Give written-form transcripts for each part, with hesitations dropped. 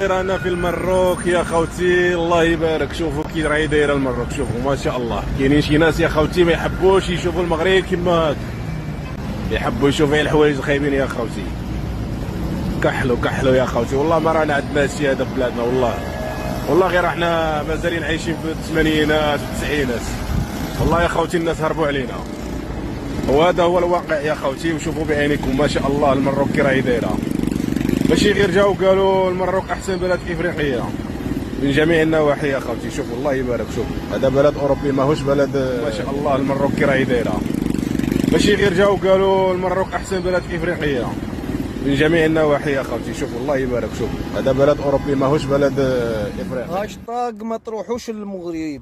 رانا في المروك يا خوتي، الله يبارك. شوفوا كي راهي دايره المروك، شوفوا ما شاء الله. كاينين شي ناس يا خوتي ما يحبوش يشوفوا المغرب كيما هاك، يحبوا يشوفوا الحوايج الخايبين يا خوتي. كحلوا يا خوتي، والله ما رانا عندنا هادشي هذا في بلادنا. والله غير احنا مازالين عايشين في الثمانينات والتسعينات. والله يا خوتي الناس هربوا علينا، وهذا هو الواقع يا خوتي. وشوفوا بعينيكم ما شاء الله المروك كي راهي دايره. ماشي غير جاو قالوا المروك احسن بلد في افريقيا من جميع النواحي يا خوتي. شوفوا الله يبارك، شوفوا هذا بلد اوروبي ماهوش بلد. ما شاء الله المروك كي راهي دايره. ماشي غير جاو قالوا المروك احسن بلد في افريقيا من جميع النواحي يا خوتي. شوفوا الله يبارك، شوفوا هذا بلد اوروبي ماهوش بلد افريقي. هاشتاغ ما تروحوش للمغرب،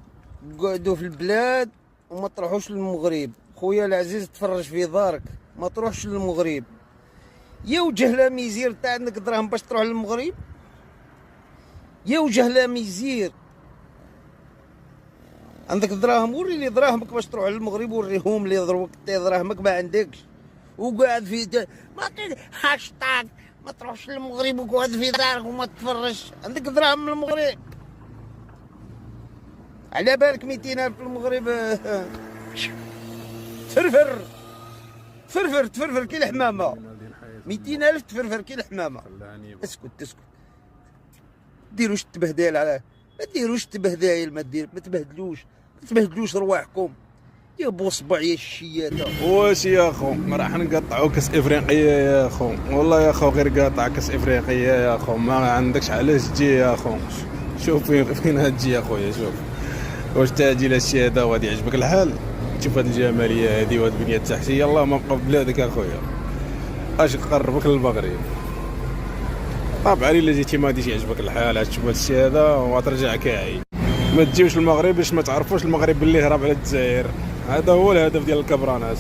قعدوا في البلاد وما تروحوش للمغرب. خويا العزيز تفرج في دارك، ما تروحش للمغرب. يا وجه ميزير تاع عندك دراهم باش تروح للمغرب؟ يا وجه ميزير عندك دراهم، وري لي دراهمك باش تروح للمغرب. وريهم لي دروك دراهمك ما عندكش، وقاعد في ما هاشتاغ ما تروحش للمغرب وقعد في دارك وما تفرجش. عندك دراهم من المغرب؟ على بالك 200,000 في المغرب تفرفر كي الحمامه. 200,000 تفرفر كي الحمامه. اسكت ديروش التبهديل، على ما ديروش التبهديل، ما تبهدلوش رواحكم يا بوصبع يا الشياده. واش يا خو ما راح نقطعوا كاس افريقيا يا خو؟ والله يا خو غير قاطع كاس افريقيا يا خو، ما عندكش علاش تجي يا خو. شوف فين هتجي يا خويا. شوف واش تاجي لهادشي هذا وغادي يعجبك الحال؟ شوف هاد الجماليه هادي وهاد البنيه التحتيه، الله ما بقى في بلادك يا خويا. اش قربك للمغرب؟ طبعا الا جيتي ما غاديش يعجبك الحال، عاد تشوف هادشي هذا وغترجع كاعي. ما تجيوش للمغرب باش ما تعرفوش المغرب باللي هرب على الجزائر. هذا هو الهدف ديال الكبرانات.